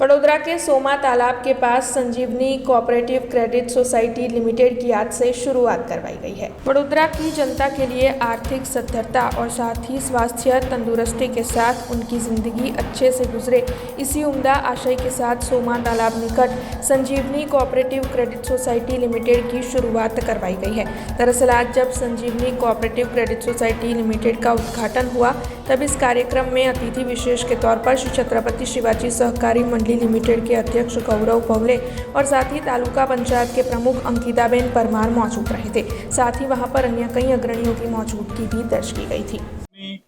वडोदरा के सोमा तालाब के पास संजीवनी कोऑपरेटिव क्रेडिट सोसाइटी लिमिटेड की आज से शुरुआत करवाई गई है। वडोदरा की जनता के लिए आर्थिक सद्धरता और साथ ही स्वास्थ्य तंदुरुस्ती के साथ उनकी जिंदगी अच्छे से गुजरे, इसी उम्दा आशय के साथ सोमा तालाब निकट संजीवनी कोऑपरेटिव क्रेडिट सोसाइटी लिमिटेड की शुरुआत करवाई गई है। दरअसल आज जब संजीवनी कोऑपरेटिव क्रेडिट सोसाइटी लिमिटेड का उद्घाटन हुआ तब इस कार्यक्रम में अतिथि विशेष के तौर पर श्री छत्रपति शिवाजी सहकारी मंडली लिमिटेड के अध्यक्ष गौरव भवले और साथ ही तालुका पंचायत के प्रमुख अंकिताबेन परमार मौजूद रहे थे। साथ ही वहां पर अन्य कई अग्रणियों की मौजूदगी भी दर्ज की गई थी।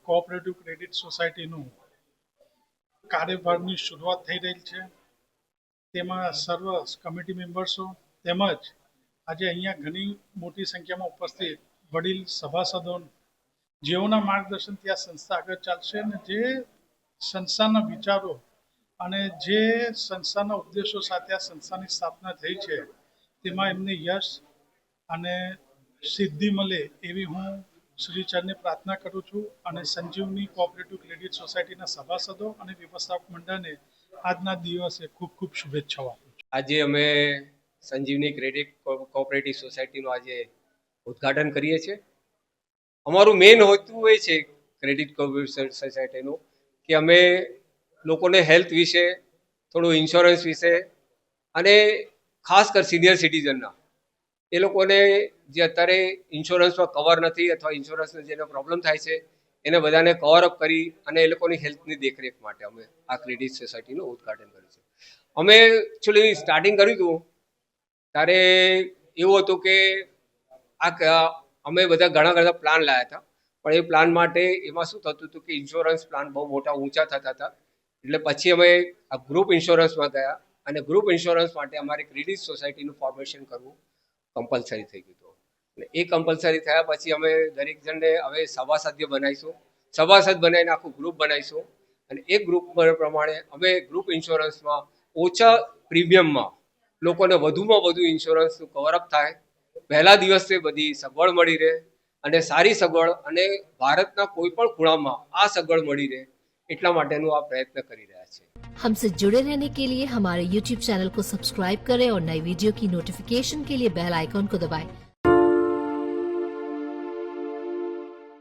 कोऑपरेटिव क्रेडिट सोसायटी कार्यभार शुरुआत थई रही है, तेमा सर्व कमिटी मेम्बर्सो તેમજ આજે અહીંયા ઘણી મોટી સંખ્યામાં ઉપસ્થિત વડીલ સભાસદો જેઓના માર્ગદર્શનથી આ સંસ્થા આગળ ચાલશે અને જે સંસ્થાના વિચારો અને જે સંસ્થાના ઉદ્દેશો સાથે આ સંસ્થાની સ્થાપના થઈ છે તેમાં એમને યશ અને સિદ્ધિ મળે એવી હું શ્રીચરને પ્રાર્થના કરું છું અને સંજીવની કોઓપરેટિવ ક્રેડિટ સોસાયટીના સભાસદો અને વ્યવસ્થાપક મંડળને આજના દિવસે ખૂબ ખૂબ શુભેચ્છાઓ આપું છું। આજે અમે સંજીવની ક્રેડિટ કોઓપરેટિવ સોસાયટીનું આજે ઉદ્ઘાટન કરીએ છીએ। અમારું મેઇન હોતું એ છે ક્રેડિટ કોઓપરેટિવ સોસાયટીનું કે અમે લોકોને હેલ્થ વિશે, થોડું ઇન્સ્યોરન્સ વિશે અને ખાસ કર સિનિયર સિટીઝનના એ લોકોને જે અત્યારે ઇન્સ્યોરન્સમાં કવર નથી અથવા ઇન્સ્યોરન્સનો જેનો પ્રોબ્લેમ થાય છે એને બધાને કવરઅપ કરી અને એ લોકોની હેલ્થની દેખરેખ માટે અમે આ ક્રેડિટ સોસાયટીનું ઉદ્ઘાટન કર્યું છે। અમે એકચ્યુઅલી સ્ટાર્ટિંગ કર્યું હતું ત્યારે એવું હતું કે અમે બધા ઘણા પ્લાન લાવ્યા હતા, પણ એ પ્લાન માટે એમાં શું થતું હતું કે ઇન્સ્યોરન્સ પ્લાન બહુ મોટા ઊંચા થતા હતા, એટલે પછી અમે આ ગ્રુપ ઇન્સ્યોરન્સમાં ગયા અને ગ્રુપ ઇન્સ્યોરન્સ માટે અમારે ક્રેડિટ સોસાયટીનું ફોર્મેશન કરવું કમ્પલસરી થઈ ગયું હતું। અને એ કમ્પલસરી થયા પછી અમે દરેક જણને હવે સભાસદ બનાવીશું, સભાસદ બનાવીને આખું ગ્રુપ બનાવીશું અને એ ગ્રુપ પ્રમાણે અમે ગ્રુપ ઇન્સ્યોરન્સમાં ઓછા પ્રીમિયમમાં લોકોને વધુમાં વધુ ઇન્સ્યોરન્સનું કવરઅપ થાય, પહેલા દિવસે બધી સગવડ મળી રહે અને સારી સગવડ અને ભારતના કોઈ પણ ખૂણામાં આ સગવડ મળી રહે એટલા માટેનું આ પ્રયત્ન કરી રહ્યા છે। हमसे जुड़े रहने के लिए हमारे YouTube चैनल को सब्सक्राइब करें और नई वीडियो की नोटिफिकेशन के लिए बेल आइकॉन को दबाएं।